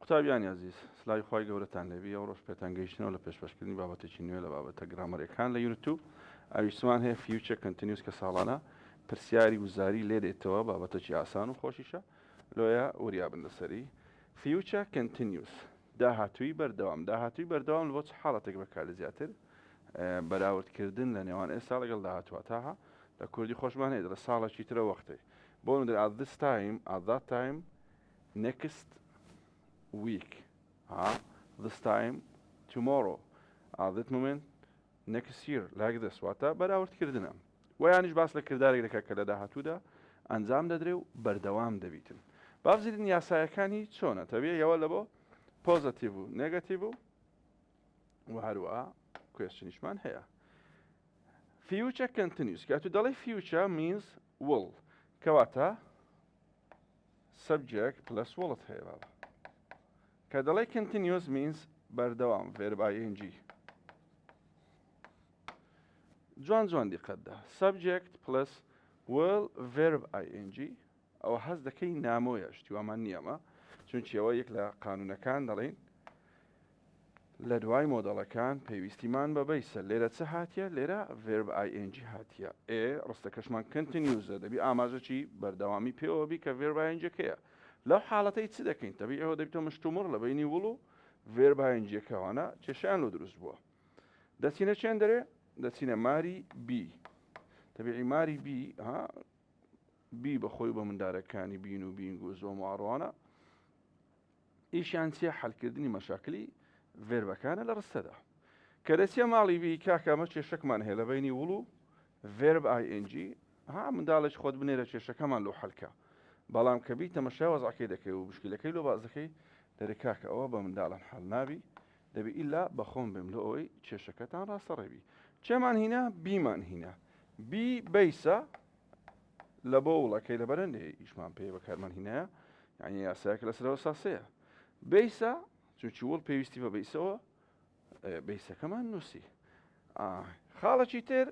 قوتابیانی عزیز سلای خی گەورەتان لەبی ئەو ڕۆژ پێتان گەیشتنەوە لە پێشبەشکردنی بابەتێکی نوێ لە بابەتە گرامەرەکان لە یوتیوب ئاویستمان هەیە فیوچە کەنتینیوس کە ساڵانە پرسیاری وزاری لێ دێتەوە بابەتەکی ئاسان و خۆشیشە لۆیە وریابن لەسەری فیوچە کەنتینیوس داهاتووی بەردەوام داهاتووی بەردەوام لە بۆ چ حاڵەتێک بەکار زیاتر بەراوردکردن لە نێوان ئێستا لەگەڵ داهاتوە تاها لە کوردی خۆشمان هەیە لە ساڵێکی ترە وەختەی بۆ at this time at that time next week this time tomorrow at that moment next year like this واتە بەراوردکردنە ویانیش باس لە کردارێک دەکات کە لە داهاتوودا ئەنجام دەدرێ و بەردەوام دەبیتن بابزیدن یاسایەکانی چۆنە تەبیە ئەوە لە بۆ پۆزتیڤ و نێگەتیڤ و هەروەها کوێشنیشمان هەیە future continuous کە تو دەڵێ future means will کەواتە subject plus willت هەیە بابە کە دەڵێ continuous means بەردەوام verb ing جوان دیقەتدا subject plus will verb ing ئەوە هەست دەکەی نامۆیە شتیوامان نییەمە چونکی ئەوە یەک لە قانونەکان دەڵێن لە دوای مۆدەڵەکان پێویستیمان بە بەیسە لێرە چه هاتیە لێرە verb ing هاتیە ڕستەکەشمان کنتینیوزە دەبی ئاماژەی بەردەوامی پێوەبی کە verb ing-کەیە لەو حاڵەتەی چ دەکەین تەبی ئەوە دەبیتە مشتومڕ لە بینی وڵ و verb ing-کەوانە کێشیان لە دروست بووە دەچینە چێن دەرێ دەچینە ماری بی تەبیعی ماری بی بەخۆی بە مندارەکانی بین و بینگ و زۆم و ئاڕوانە ئیشیان چیە حەلکردنی مەشاکلی ڤێربەکانە لە ڕستەدا کە دەچیە ماڵی بی کاکەمە کێشەکمان هەیە لە بینی وڵ و verb ing منداڵێک خۆت بنێرە کێشەکەمان لەو حەلکە بەڵام کە بی تەمەشای وەزعەکەی دەکەی و بشکیلەکەی لۆ باز دەکەی دەرێ کاکە ئەوە بە منداڵان حەڵ نابی دەبی ئیلا بەخۆم بم لە ئەوەی کێشەکەتان ڕاستەڕێبی چێمان هینە بیمان هینە بی بەیسە لە بۆ وڵەکەی لە بەرەندێ ئیشمان پێ بەکارمان هینەیە یعنی یاسایەکە لەسەرەوە ساسەیە بەیسە چونکی وڵ پێویستی بە بەیسەوە بەیسەکەمان نووسی خاڵەکی تر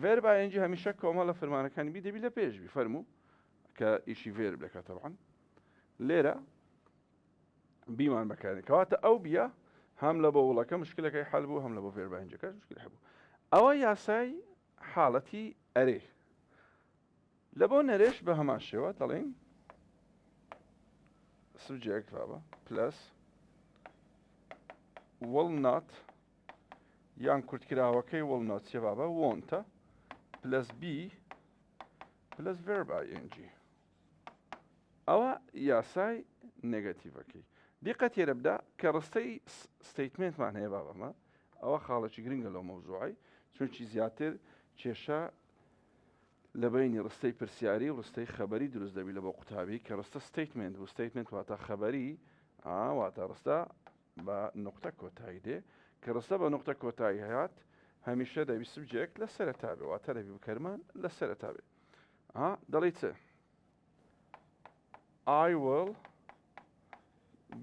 verb ing هەمیشە کۆمە لە فەرمانەکانی بی دەبی لە پێشبی فەرموو کە ئیشی verb دەکات طبعا لێرە بیمان بەکارێن کەواتە ئەو بیە هەم لە بۆ وڵەکە مشکلەکەی حەل بوو هەم لە بۆ verb ing-کە مشکل هەبوو ئەوە یاسای حاڵەتی ئەرێ لە بۆ نەرێش بە هەمان شێوە دەڵێن subject بابە plus will not یان کورتکراوەکەی will not چێ بابە won't plus be plus verb ing ئەوە یاسای نێگەتیڤەکەی دیقەت تێرە بدا کە ڕستەی ستەیتمنتمان هەیە بابەمە ئەوە خاڵێکی گرنگە لەو مەوزوعی چونکی زیاتر کێشە لە بینی ڕستەی پرسیاری و ڕستەی خەبەری دروست دەبی لە بۆ قوتابی کە ڕستە ستەیتمنت و ستەیتمنت واتە خەبەری واتە ڕستە بە نقطە کۆتایی دێ کە ڕستە بە نقطە کۆتایی هەیات هەمیشە دەبی سبجێک لە سەرەتا بێ واتە دەبی بکەرمان لە سەرەتا بێ دەڵێ چ I will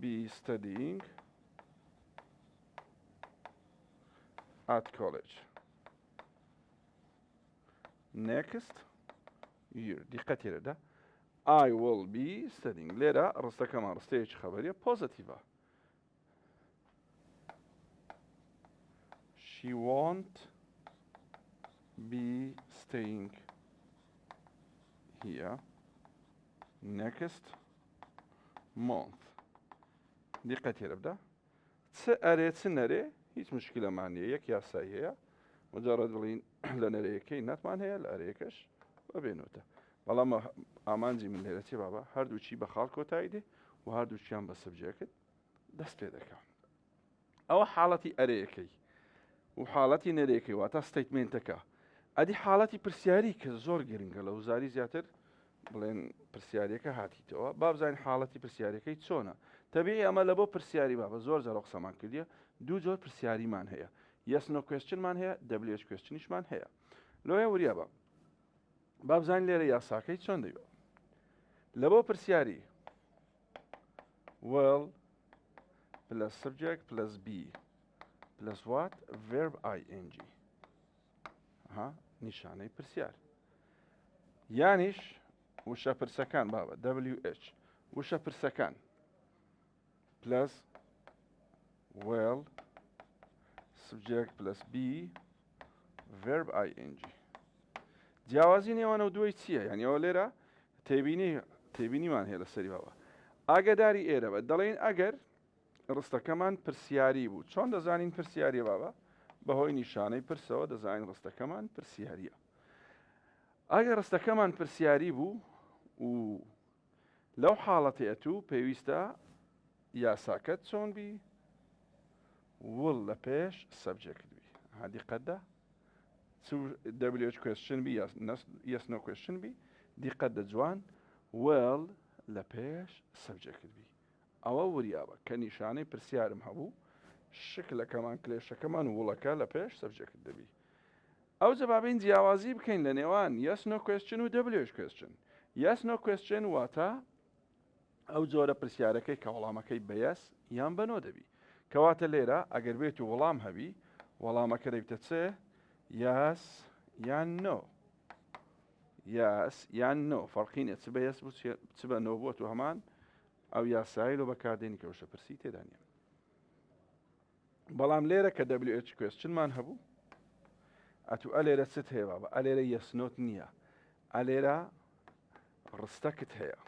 be studying at college next year دیقەت تێرەدا I will be studying لێرە ڕستەکەمان ڕستەیەکی خەبەریە پۆزتیڤە she won't be staying here next month دیقەت تێرە بدا چ ئەرێ چ نەرێ هیچ مشکلەمان نییە یەک یاسایی هەیە مجرد بڵین لە نەرەیەکەی نەتمان هەیە لە ئەرەیەکەش ببێنوتە بەڵام ئامانجی من لێرە چێ بابە هەردووچی بە خاڵ کۆتایی دێ و هەردووچیان بە سبجێکت دەست پێ دەکەم ئەوە حاڵەتی ئەرەیەکەی و حاڵەتی نەرەیەکەی واتە ستەیتمنتەکە ئەدی حاڵەتی پرسیاری کە زۆر گرنگە لە وزاری زیاتر بڵێن پرسیارەکە هاتیتەوە بابزانین حاڵەتی پرسیارەکەی چۆنە تەبیعی ئەمە لە بۆ پرسیاری بابە زۆر جار قسەمان کردیە دوو جۆر پرسیاریمان هەیە yes no questionمان هەیە WH questionیشمان هەیە لۆیە وریا بە بابزانین لێرە یاساکەی چۆن دەیوە لە بۆ پرسیاری will plus subject plus be plus what verb ing نیشانەی پرسیار یانیش وشە پرسەکان بابە WH وشە پرسەکان plus will subject plus be verb ing. جیاوازی نێوانە دوای چییە؟ یعنی ئەوە لێرە تێبینیمان هەیە لەسەری بابە. ئاگداری ئێرە بە دەڵێن ئەگەر ڕستەکەمان پرسیاری بوو. چۆن دەزانین پرسیاریە بابە؟ بەهۆی نیشانەی پرسەوە دەزانین ڕستەکەمان پرسیاریە. ئەگەر ڕستەکەمان پرسیاری بوو و لەو حاڵەتێ ئەتوو پێویستە یاساکەت چۆن بی؟ will لە پێش سەبجێکت بی. دیقەتدا WH question بی yes no question بی دیقەت دە جوان will لە پێش سەبجێکت بی. ئەوە وریابە کە نیشانەی پرسیارم هەبوو شکلەکەمان کلێشەکەمان وڵەکە لە پێش سەبجێکت دەبی. ئەو جەوابین جیاوازی بکەین لە نێوان yes no question و WH question. yes no question واتە ئەو جۆرە پرسیارەکەی کە وەڵامەکەی بە yes یان بە no دەبی. کەواتە لێرە ئەگەر بێت و وەڵام هەبی وەڵامەکە دەبیتە چێ؟ yes یان no. yes یان no فەرقی نییە چ بە yes بوو چ بە no بووە و هەمان ئەو یاسایی لۆ بەکاردێنی کە وشە پرسی تێدا نیە. بەڵام لێرە کە WH questionمان هەبوو ئەتوو ئەلێرە چت هەیە بابە ئەلێرە yes noت نییە ئەلێرە ڕستەکت هەیە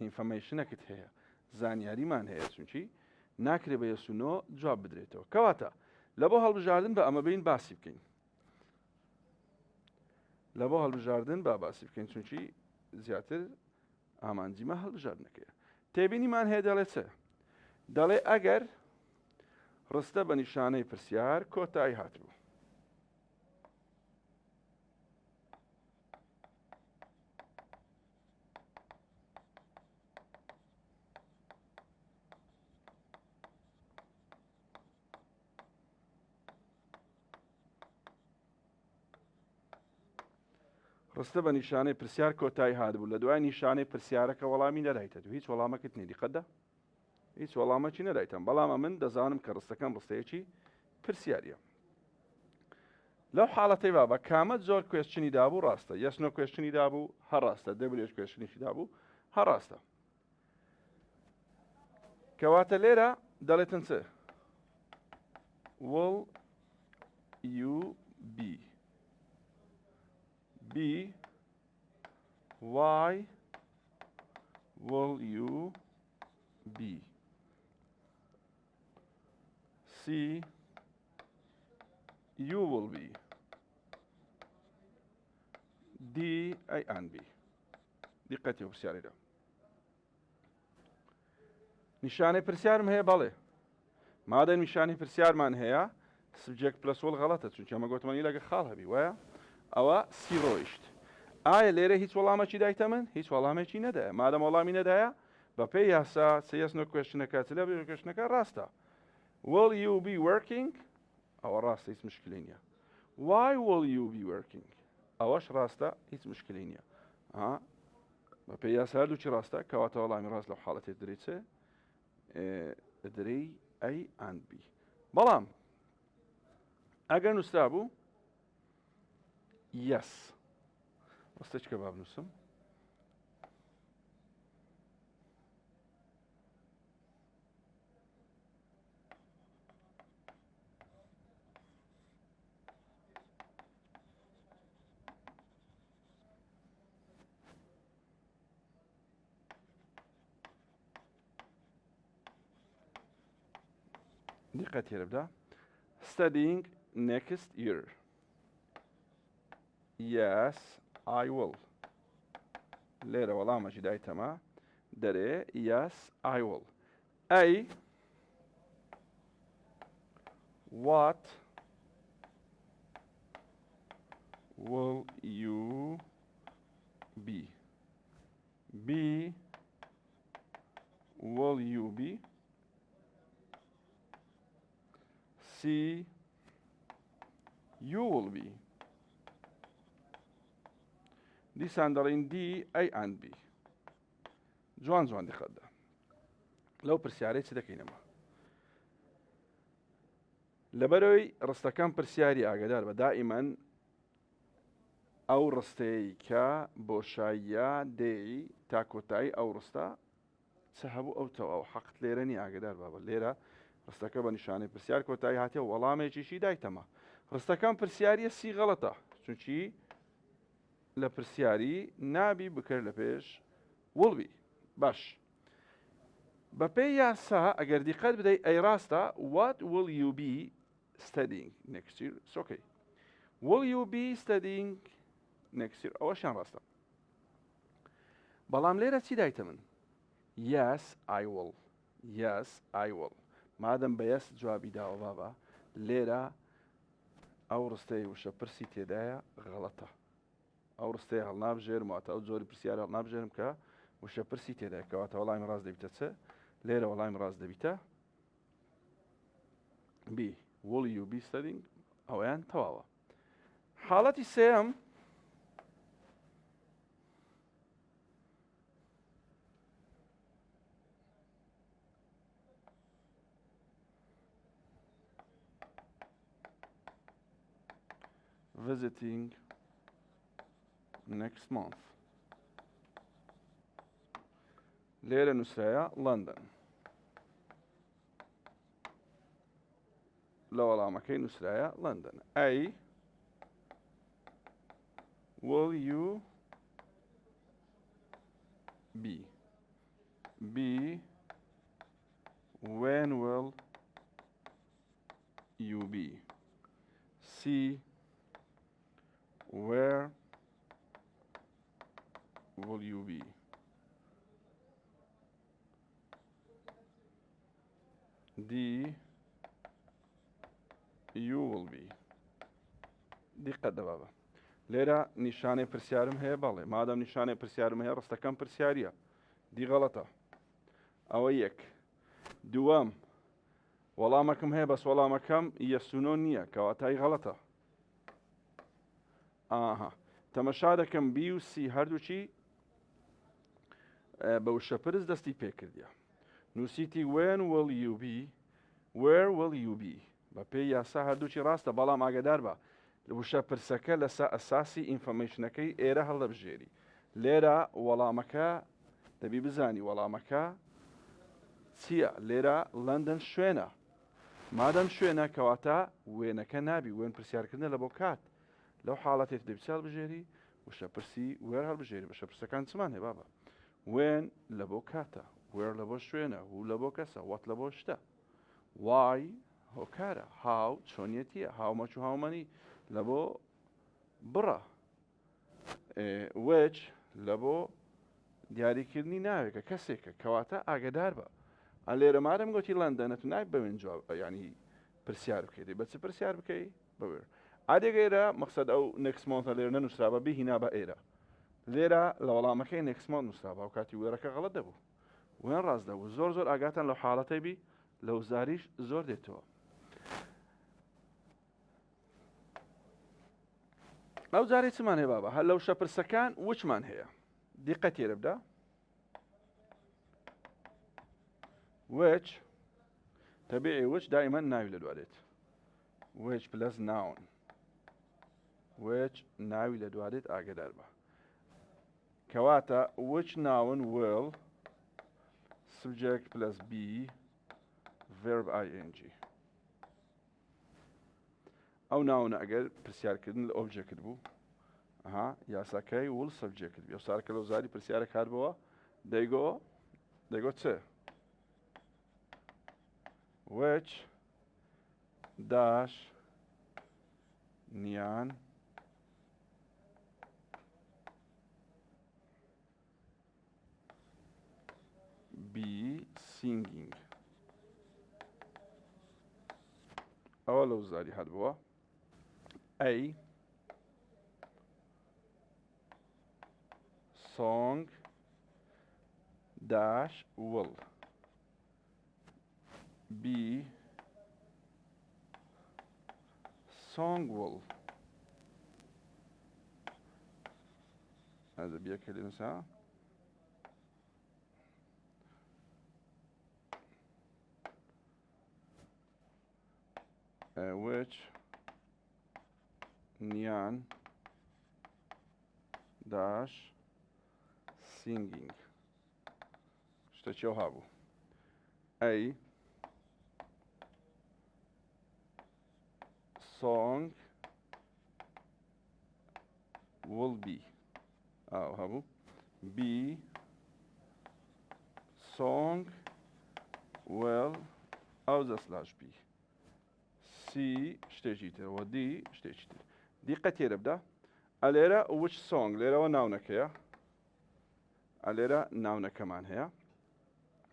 ئینفەرمەیشنەکت هەیە زانیاریمان هەیە چونچی ناکرێ بە yes و no جواب بدرێتەوە. کەواتە لە بۆ هەڵبژاردن بە ئەمە بین باسی بکەین. لە بۆ هەڵبژاردن با باسی بکەین چونچی زیاتر ئامانجیمە هەڵبژاردنەکەیە. تێبینیمان هەیە دەڵێ چێ؟ دەڵێ ئەگەر ڕستە بە نیشانەی پرسیار کۆتایی هاتبوو. ڕستە بە نیشانەی پرسیار کۆتایی هاتبوو لە دوای نیشانەی پرسیارەکە وەڵامی نەدایتە و هیچ وەڵامەکەت نێدیقەتدا هیچ وەڵامەکی نەدایتم بەڵامە من دەزانم کە ڕستەکەم ڕستەیەکی پرسیاریە. لەو حاڵەتەی بابە کامە زۆر کوێشنی دابوو ڕاستە yes no کوێشنی دابوو هەڕاستە WH کوێشنیشی دابوو هەڕاستە. کەواتە لێرە دەڵێتن چ؟ will you be B why will you be C you will be D A and B. دقتي وبرسياري ده نشانه پرسیارم هەیە بەڵێ مادەم نیشانەی پرسیارمان هەیە subject plus will غەڵەتە چونکە ئەمە گوتمانی لەگە خاڵ هەبی وایە ئەوە سی ڕۆیشت. ئایا لێرە هیچ وەڵامەکی دایتە من؟ هیچ وەڵامێکی نەدایە. مادەم وەڵامی نەدایە بە پێی یاسا yes no کوێشنەکە چ لە کوێشنەکە ڕاستە. will you be working؟ ئەوە ڕاستە هیچ مشکلی نییە. why will you be working؟ ئەوەش ڕاستە هیچ مشکلی نییە. بە پێی یاسا هەردووچی ڕاستە کەواتە وەڵامی ڕاست لەو حاڵەتێ دەدرێت چێ؟ دەدرێی A and B. بەڵام ئەگەر نووسرا بوو yes ڕستەچکە با بنووسم دقت هێرە بدا studying next year yes I will لێرە وەڵامەکی دایتەمە دەرێ yes I will A what will you be B will you be C you will be دیسان دەڵێن D A and B. جوان جوان دقەتدا لەو پرسیارەی چ دەکەینەوە لەبەرەوەی ڕستەکەم پرسیاری ئاگدار بە دائیمەن ئەو ڕستەیە کە بۆشاییە دێی تا کۆتایی ئەو ڕستە هەبوو ئەو تەواو حەقت لێرە نی ئاگدار بابە لێرە ڕستەکە بە نیشانەی پرسیار کۆتایی هاتیە وەڵامێکیشی دایتەمە ڕستەکان پرسیاریە سی غەڵەتە چونکی لە پرسیاری نابی بکرد لە پێش وڵبی باش بە پێی یاسا ئەگەر دیقەت بدەیت ئەی ڕاستە what will you be studying next year it's okay will you be studying next year ئەوەشیان ڕاستە بەڵام لێرە چی دایتە من yes I will مادەم بە yes جوابی داوە بابە لێرە ئەو ڕستەی وشە پرسی تێدایە غەڵەتە ئەو ڕستەیە هەڵنابژێرم واتە ئەو جۆری پرسیارە هەڵنابژێرم کە وشە پرسی تێدایە کەواتە وەڵامی ڕاست دەبیتە چ لێرە وەڵامی ڕاست دەبیتە B will you be studying ئەویان تەواوە حاڵەتی سێەم visiting next month ليرة نسرية لندن لو علامكي نسرية لندن أي will you be B when will you be C where will you be D you will be دقة دبابة ليرة نشانة برسيارم هي بالله ما دام نشانة برسيارم هي رستكم برسيارية دي غلطة أو يك دوام وڵامەکەم هەیە بەس وەڵامەکەم یەسونۆ نییە کەواتای غەڵەتە ئاها تەمەشا دەکەم بی و سی هەردووچی بە وشەپرس دەستی پێکردیە نووسیتی when will you be where will you be بە پێی یاسا هەردووچی ڕاستە بەڵام ئاگدار بە وشە پرسەکە لەسەر ئەساسی ئینفۆرمێشنەکەی ئێرە هەڵدەبژێری لێرە وەڵامەکە دەبی بزانی وەڵامەکە چییە لێرە لەندەن شوێنە مادەم شوێنە کەواتە وێنەکە نابی وێن پرسیارکردن لە بۆ کات لەو حاڵەتێک دەبی هەڵبژێری وشە پرسی وێر هەڵبژێری بەشە پرسەکان چمان هەیە بابە وێن لە بۆ کاتە وێر لە بۆ شوێنە و لە بۆ کەسە وەت لە بۆ شتە وای هۆکارە هاو چۆنیەتیە هاومەچ و هاومەنی لە بۆ بڕە وێچ لە بۆ دیاریکردنی ناوێکە کەسێکە کەواتە ئاگدار بە لێرە مارم گوتی لەندەنە تو نای بەوێن جواب ینی پرسیار بکەیت بە چ پرسیار بکەی بەوێر ئادێگەیرە مەقسەد ئەو نێکسمۆنتە لێرە نەنووسرابە بێ هینا بە ئێرە لێرە لە وەڵامەکەی نێکسمۆن نووسرابە و کاتی وێرەکە غەڵەت دەبوو وێن ڕاست دەبوو زۆر ئاگاتان لەو حاڵەتەی بی لەو زاریش زۆر دێتەوە ئەو جارێ چمان هەیە بابە هەر لەو شەپرسەکان وچمان هەیە دیقەت تێرە بدە which طبيعي which دائما ناوي لدواليت which plus noun which ناوي لدواليت ئاگدار بە کەواتە which noun will subject plus be verb ing ئەو ناونە ئەگەر پرسیارکردن لە ئۆبجێکت بوو یاساکەی will subject بێ سارکە لەو زاری پرسیارە کاتبەوە دەیگۆ چ which dash نیان be singing ئەوە لەو زاری هاتبووە A song dash will B song will هذا بيأكل الإنسان which Nyan dash singing شتێکی ئەو هابوو A song will be ئاو هەبوو B song will ئەو slash B C شتێکی تر و D شتێکی تر دیقە تێرە بدە ئەلێرە which song لێرەوە ناونەکەیە ئەلێرە ناونەکەمان هەیە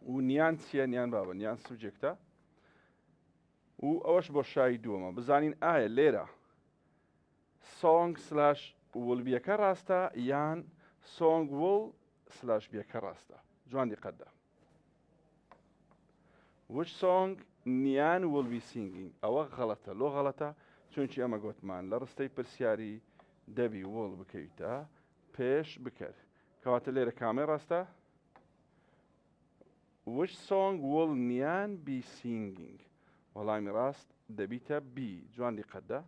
و نیان چیە نیان بابە نیان سوبجێکتە و ئەوەش بۆ شای دووەمە بزانین ئایا لێرە song slash will بیەکە ڕاستە یان song will slash بیەکە ڕاستە جوان دیقەتدا which song نیان will be singing ئەوە غەڵەتە لۆ غەڵەتە چونکی ئەمە گوتمان لە ڕستەی پرسیاری دەبی will بکەویتە پێش بکەر کەواتە لێرە کامێ ڕاستە which song will نیان be singing وەڵامی ڕاست دەبیتە B جوان دیقەتدا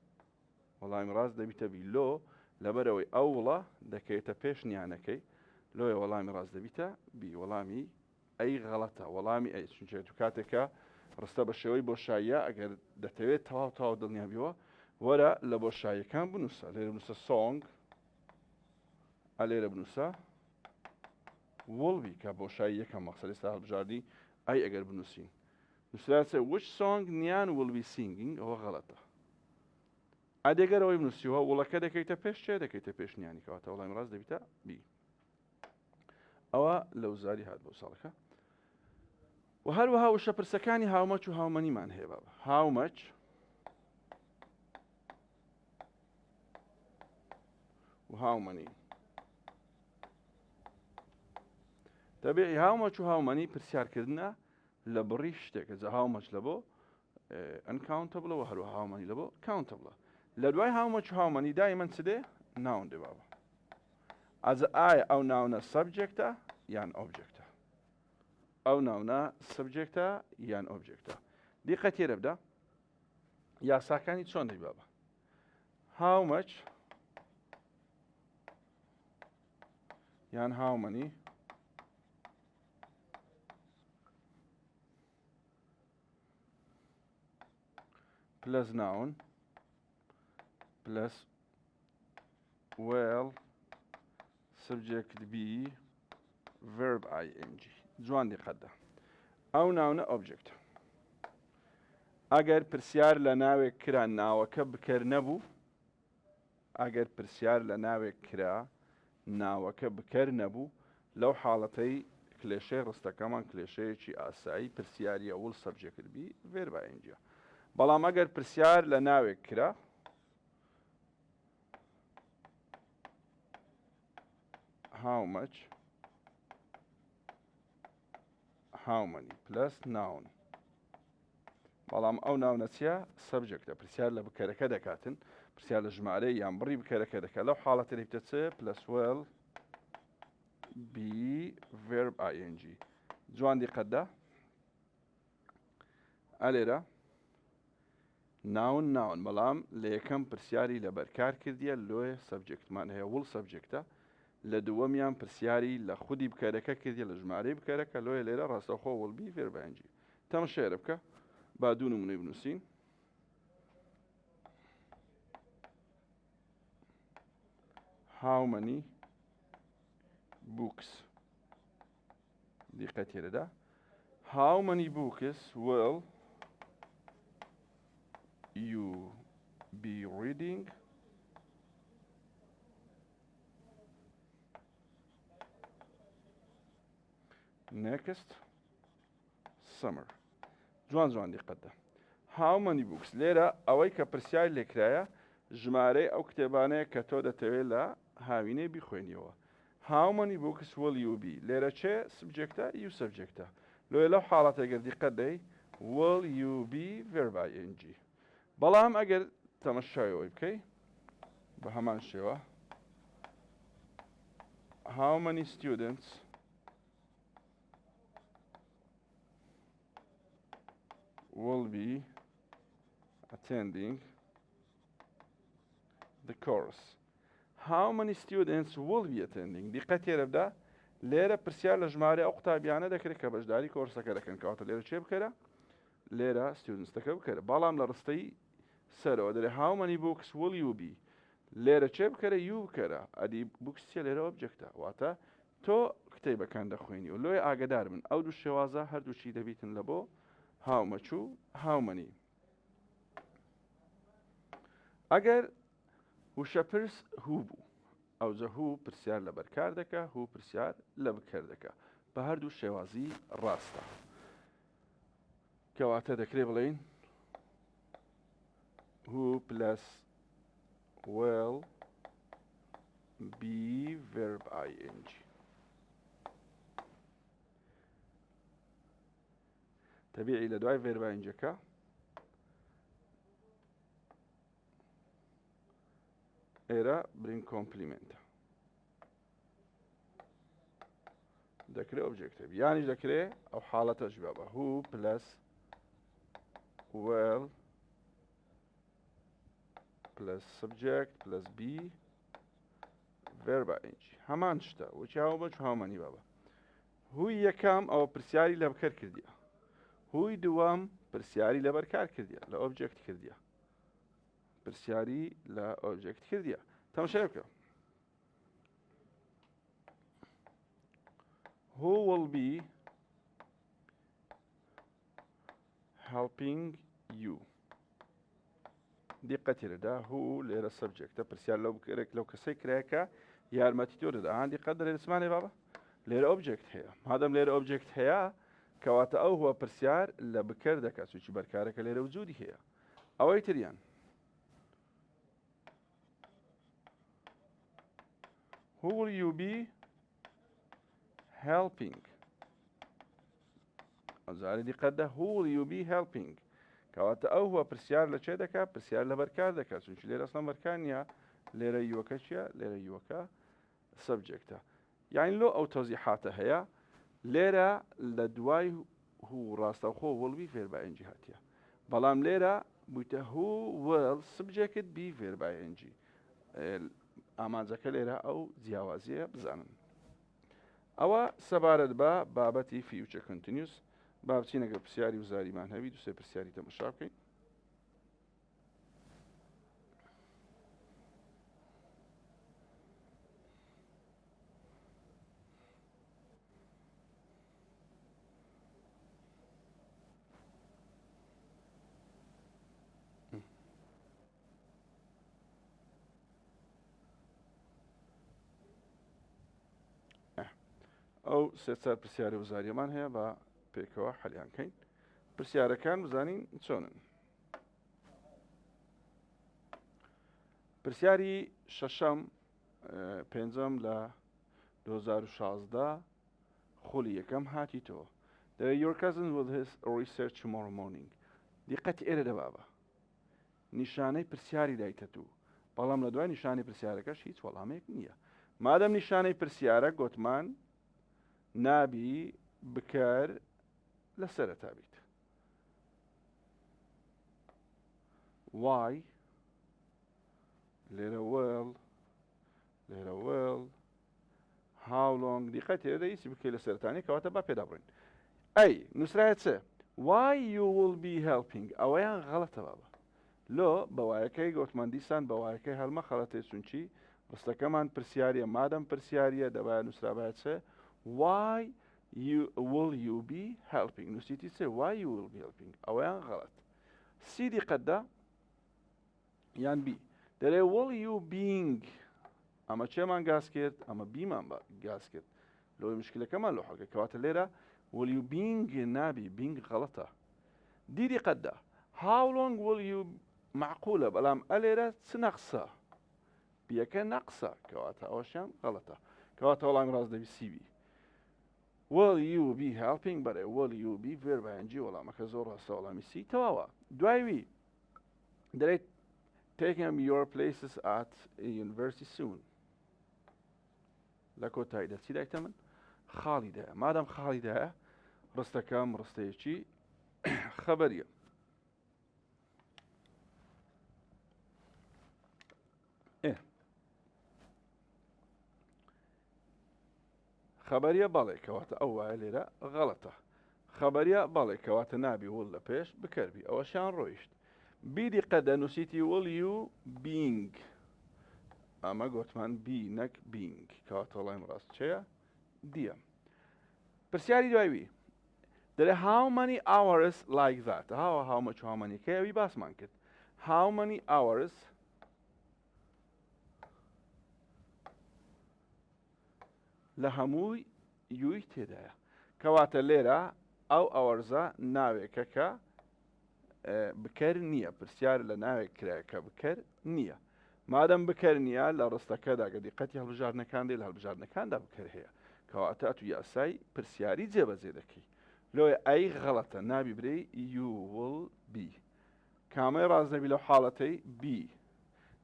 وەڵامی ڕاست دەبیتە B لۆ لەبەرەوەی ئەو وڵە دەکەوێتە پێش نیانەکەی لۆیە وەڵامی ڕاست دەبیتە B وەڵامی ئەی غەڵەتە وەڵامی ئەی چونکە تو کاتێکە ڕستە بە شێوەی بۆشاییە ئەگەر دەتەوێت تەواو دڵنیابیەوە وەرە لە بۆشاییەکان بنووسە لێرە بنووسە song ئەلێرە بنووسە will be کە بۆشایی یەکەم مەقسەد ئێستا هەڵبژاردی ئەی ئەگەر بنووسین نووسراسێ which song نیان will be singing ئەوە غەڵەتە ئەدێگەرەوەی بنووسیوە وڵەکە دەکەیتە پێش چێ دەکەیتە پێش نیانی کەواتە وەڵامی ڕاست دەبیتە B ئەوە لە وزاری هات بۆ ساڵەکە و هەروەها وشە پرسەکانی how much و how manyمان هەیە بابە how much و how many تەبیعی how much و how many پرسیارکردنە لە بڕی شتێکە جا how much لە بۆ uncountable و هەروەها how many لە بۆ countable لە دوای how much و how many دایمەن چ دێ noun دێ بابە ئەجا ئایا ئەو ناونە subjectە یان objectە ئەو ناونە subjectە یان objectە دیقە تێرە بدە یاساکانی چۆن دەی بابە how much یان how many plus noun plus will subject be verb ing جوان دیقەتدا ئەو ناونە object ئەگەر پرسیار لە ناوێک کرا ناوەکە بکەر نەبوو ئەگەر پرسیار لە ناوێک کرا ناوەکە بکەر نەبوو لەو حاڵەتەی کلێشەی ڕستەکەمان کلێشەیەکی ئاسایی پرسیاریە will subject be verb ing بەڵام ئەگەر پرسیار لە ناوێک کرا how much how many plus noun بەڵام ئەو ناونە چیە سەبجەکتە پرسیار لە بکەرەکە دەکاتن پرسیار لە ژمارەی یان بڕی بکەرەکە دەکات لەو حاڵەتە دەبیتە چ plus will be verb ing جوان دیقەتدا ئەلێرە ناون بەڵام لە یەکەم پرسیاری لە بەرکار کردیە لۆیە سەبجەکتمان هەیە will سەبجەکتە لە دووەمیان پرسیاری لە خودی بکارەکە کردی لە ژمارەی بکارەکە لۆیە لێرە ڕاستەوخۆ will be verb ing تەماشایە بکە با دوو نمونەی بنووسین how many books دیقە تێرەدا how many books will you be reading next summer جوان دیقەتدا how many books لێرە ئەوەی کە پرسیار لێکرایە ژمارەی ئەو کتێبانەیە کە تۆ دەتەوێت لە هاوینێ بیخوێنیەوە how many books will you be لێرە چێ سبجەکتە you سبجەکتە لۆیە لەو حاڵەتە گەر دیقەت دەی will you be verb ing بەڵام ئەگەر تەمەشایەوەی بکەی بە هەمان شێوە how many students will be attending the course how many students will be attending دیقە تێرە بدە لێرە پرسیار لە ژمارە ئەو قوتابیانە دەکرێت کە بەشداری کۆرسەکە دەکەن کەواتە لێرە چێ بکەرە لێرە ستودنتسەکە بکەرە بەڵام لە ڕستەی سەرەوە دەرێ how many books will you be لێرە چێ بکەرە یو بکەرە ئەدی بوکس چیە لێرە ئۆبجێکتە واتە تۆ کتێبەکان دەخوێنی و لۆی ئاگدار من ئەو دوو شێوازە هەردووچی دەبیتن لە بۆ how much و how many ئەگەر وشە پرس هوو بوو ئەوجە هوو پرسیار لە بەرکار دەکە هوو پرسیار لە بکەر دەکە بە هەردوو شێوازی ڕاستە کەواتە دەکرێت بڵێن who plus will be verb ing تەبیعی لە دوای verb ingەکە ئێرە bring complement دەکرێت ئۆبجێکتیڤ یانیش دەکرێت ئەو حاڵەتەش بە who plus will plus subject plus be verb ing هەمان شتە وچی هاومەچ هاومەنی بابە هووی یەکەم ئەوە پرسیاری لە بکەر کردیە هووی دووەم پرسیاری لە بەرکار کردیە لە ئۆبجێکت کردیە پرسیاری لە ئۆبجێکت کردیە تەماشای بکە who will be helping you دیقەتی لەدا هوو لێرە سەبجێکتە پرسیار لەو کەسەی کرایەکە یارمەتی تۆ دەدا هەندی قەت دەرێ دەسمانێ بابە لێرە ئۆبجێکت هەیە مادەم لێرە ئۆبجێکت هەیە کەواتە ئەو هوە پرسیار لە بکەر دەکات چونکی بەرکارەکە لێرە وجودی هەیە ئەوەی تریان who will you be helping ئەزاری دیقەتدا who will you be helping کەواتە ئەو هوە پرسیار لە چێ دەکات پرسیار لە بەرکار دەکات چونکی لێرە ئەسڵەن بەرکار نییە لێرە یوەکە چییە لێرە یوەکە سەبجێکتە یعنی لۆ ئەو تۆزیحاتە هەیە لێرە لە دوای هوو ڕاستەوخۆ will be verb ing هاتیە بەڵام لێرە بوویتە who will subject be verb ing ئامانجەکە لێرە ئەو جیاوازیە بزانن ئەوە سەبارەت بە بابەتی future continuous با بچینەگە پرسیاری وزاریمان هەبی دوسێ پرسیاری تەماشا بکەین ئەو سێ چار پرسیاری وزاریەمان هەیە بە پێکەوە حەلیان کەین پرسیارەکان بزانین چۆنن پرسیاری شەشەم پێنجەم لە 2016 خولی یەکەم هاتیتەوە دەوێت your cousin will his research tomorrow morning دیقەتی ئێرە دەبابە نیشانەی پرسیاری دایتە تو بەڵام لە دوای نیشانی پرسیارەکەش هیچ وەڵامێک نییە مادەم نیشانەی پرسیارە گوتمان نابی بکەر لە سەرەتا بیت why لێرە will how long دیقەتی ئێرە هیچی بکەی لە سەرەتانی کەواتە با پێدا بڕین ئەی نووسرایە چێ why you will be helping ئەوەیان غەڵەتە بابە لۆ بەوایەکەی گوتمان دیسان بەوایەکەی هەڵمە خەڵەتێ چونچی ڕستەکەمان پرسیاریە مادەم پرسیاریە دەبایە نووسرابایە چێ why will you be helping نووسیتی چێ why you will be helping ئەوەیان غەڵەت سی دیقەتدا یان بی دەرێ will you being ئەمە چێمان گاز کرد ئەمە بیمان گاز کرد لەوەی مشکلەکەمان لۆ حەڵکە کەواتە لێرە will you being نابی being غەڵەتە دی دیقەتدا how long will you معقولە بەڵام ئەلێرە چ نەقسە بیەکە نەقسە کەواتە ئەوەشیان غەڵەتە کەواتە وەڵامی ڕاست دەبی سیبی will you be helping بەرێ will you be verb ing وەڵامەکە زۆر ڕاستە وەڵامی سی تەواوە دوایوی دەرێت taking your places at a university soon لە کۆتاییدا چی دایتە من خاڵیدایە مادەم خاڵیدایە ڕستەکەم ڕستەیەکی خەبەریە خبرية بەڵێ کەواتە ئەو وایە لێرە غەڵەتە. خبرية بەڵێ کەواتە نابی وڵ لە پێش بکەربی ئەوەشیان ڕۆیشت. بیدی قەدە نووسیتی وڵ you being ئەمە گوتمان بی نەک being کەواتە وەڵامی ڕاست چێە؟ دیە. پرسیاری دوایوی دەڵێ how many hours like that how much how many کەوی باسمان کرد how many hours لە هەمووی یوی تێدایە کەواتە لێرە ئەو ئەوەرزە ناوێکە کە بکەر نییە پرسیار لە ناوێک کرایە کە بکەر نییە مادەم بکەر نییە لە ڕستەکەدا گە دیقەتی هەڵبژاردنەکان دێ لە هەڵبژاردنەکاندا بکەر هەیە کەواتە تو یاسای پرسیاری جێبەجێ دەکەی لۆی ئەی غەڵەتە نابی برەی you will be کامەی ڕازنەبی لەو حاڵەتەی be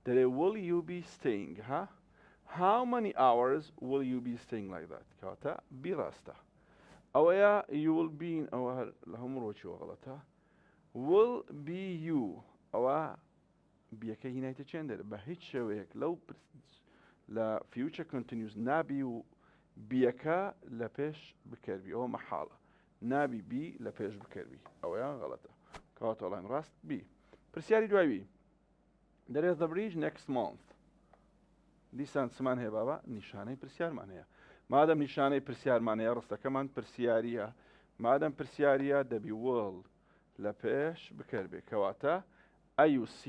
دەرێ will you be staying ها how many hours will you be staying like that کەواتە بی ڕاستە ئەوەیە you will be ئەوە لە هەموو ڕۆکیەوە غەڵەتە will be you ئەوە بیەکە هینایتە چێن دەرێت بە هیچ شێوەیەک لەو لە future continuous نابی و بیەکە لە پێش بکەربی ئەوە مەحاڵە نابی بی لە پێش بکەربی ئەوەیان غەڵەتە کەواتە وەڵام ڕاست بی پرسیاری دوایوی دەرێت the bridge next month دیسان چمان هەیە بابا نیشانەی پرسیارمان هەیە مادەم نیشانەی پرسیارمان هەیە ڕستەکەمان پرسیاریە مادەم پرسیاریە دەبی وڵ لە پێش بکەربێ کەواتە ئەیوC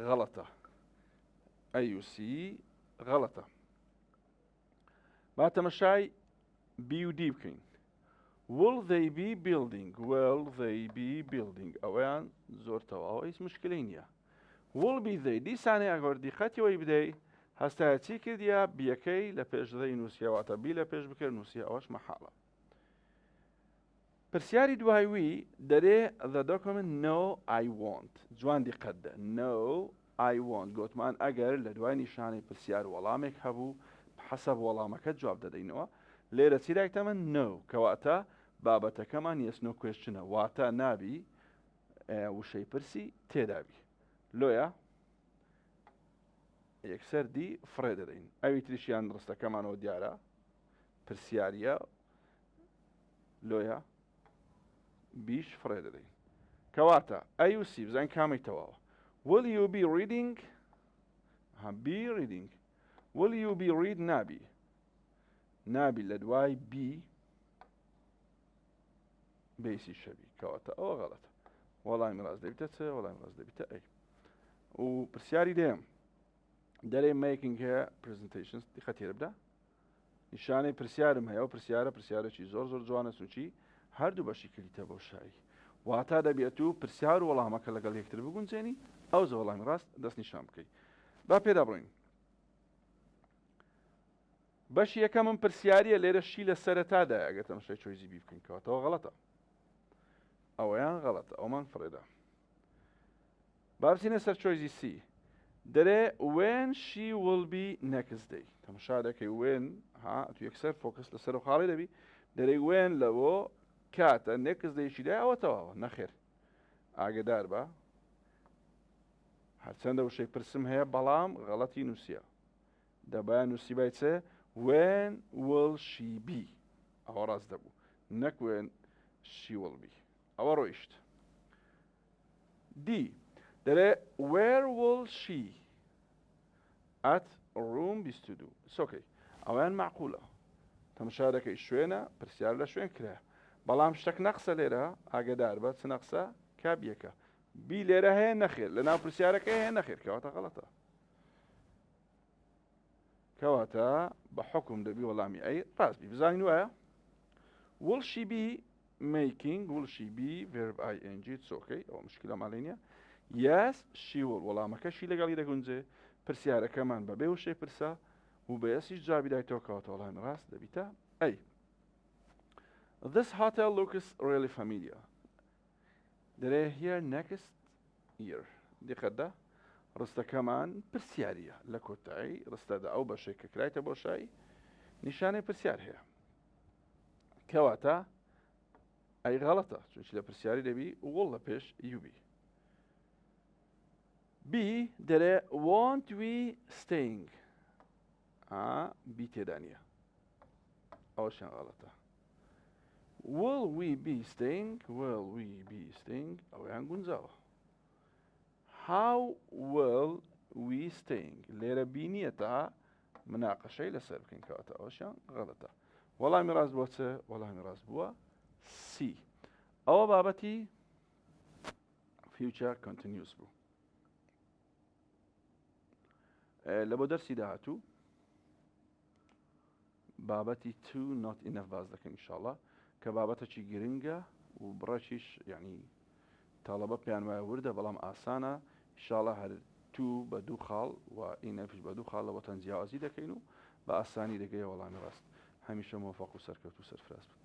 غەڵەتە ئەیوC غەڵەتە با تەمەشای بی و دی بکەین will they be building will they be building ئەوەیان زۆر تەواو هیچ مشکلەی نییە will be they دیسانەیە ئەگەر دیقەتیەوەی بدەی هەستایە چی کردیە بیەکەی لە پێشدەی نووسیەوەتە بی لە پێش بکرد نووسە ئەوەش مەحاڵە پرسیاری دوایوی دەرێ the document no I want جوان دیقەتدە no I want گوتمان ئەگەر لە دوای نیشانەی پرسیار وەڵامێک هەبوو حەسەب وەڵامەکە جواب دەدەینەوە لێرە چی دایکتەمە no کەواتە بابەتەکەمان yes no question واتە نابی وشەی پرسی تێدابی لۆیە یەکسەر دی فڕێ دەدەین ئەوی تریشیان ڕستەکەمانەوە دیارە پرسیاریە لۆیە بیش فڕێ دەدەین کەواتە ئەیوC بزانین کامی تەواوە will you be reading be reading will you be read نابی لە دوای بی بیسی شەبی کەواتە ئەوە غەڵەتە وەڵامی ڕاست دەبیتە چ وەڵامی ڕاست دەبیتە ئەی و پرسیاری دێم دەرێ making هەیە presentations دیقەتێرە بدە نیشانەی پرسیارم هەیە و پرسیارێکی زۆر جوانە سوچی هەردوو بەشی کلیتە بۆ شایی واتە دەبێت و پرسیار و وەڵامەکە لەگەڵ یەکتر بگونجێنی ئەو زە وەڵامی ڕاست دەست نیشان بکەیت با پێدا بڕۆین بەشی یەکەمم پرسیاریە لێرە شی لە سەرەتادا ئەگەر تەماشای چۆیزی بی بکەین کەواتەوە غەڵەتە ئەوەیان غەڵەتە ئەومان فڕێدا با بچینە سەر چۆیزی سی دەرێ when she will be next day تەماشا دەکەی when ها تو یەکسەر فۆکس لەسەر و خاڵی دەبی دەرێ when لەوە کاتە next day شی دای ئەوە تەواوە نەخێر ئاگدار بە هەرچەندە وشەی پرسم هەیە بەڵام غەڵەتی نووسە دەبایە نووسی بای چێ when will she be ئەوە ڕاست دەبوو نەک when she will be ئەوە ڕۆیشت دی دەرێ where will she at room 22 سۆکەی ئەویان معقولە تەماشا دەکەی شوێنە پرسیار لە شوێن کرا بەڵام شتێک نەقسە لێرە ئاگدار بە چ نەقسە کابیەکە بی لێرە هەیە نەخێر لە ناو پرسیارەکە هەیە نەخێر کەواتە غەڵەتە کەواتە بە حکم دەبی وەڵامی ئەی ڕاست بی بزانین وایە will she be making will she be verb ing سۆکەی ئەوە مشکلە ماڵی نییە yes she will وەڵامەکەشی لەگەڵی دەگونجێ پرسیارەکەمان بەبێ وشەی پرسە و بە یەسیش جوابی دایتەوە کەواتە وەڵامی ڕاست دەبیتە ئەی this hotel looks really familiar دەرێ here next year دیقەتدا ڕستەکەمان پرسیاریە لە کۆتایی ڕستەدا ئەو بەشێک کە کرایتە بۆ شایی نیشانەی پرسیار هەیە کەواتە ئەی غەڵەتە چونکی لە پرسیاری دەبی وڵ لە پێش یوبی بی دەرێ want we staying بی تێدا نییە ئەوەشیان غەڵەتە. will we be staying ئەویان گونجاوە. how will we staying لێرە بینیە تا مناقەشەی لەسەر بکەین کەواتە ئەوەشیان غەڵەتە. وەڵامی ڕاست بووە چ؟ وەڵامی ڕاست بووە C. ئەوە بابەتی future continuous بوو. لە بۆ دەرسی داهاتوو بابەتی to not enough باز دەکەین ئینشاءڵڵا کە بابەتێکی گرنگە و بڕەشیش یعنی تاڵەبە پێیان وایە وردە بەڵام ئاسانە ئینشاءڵڵا هەر to بە دوو خاڵ و enough بە دوو خاڵ لە بۆتان جیاوازی دەکەین و بە ئاسانی دەگەی وەڵامی ڕاست. هەمیشە مۆفەق و سەرکەوتو سەرفراز بن.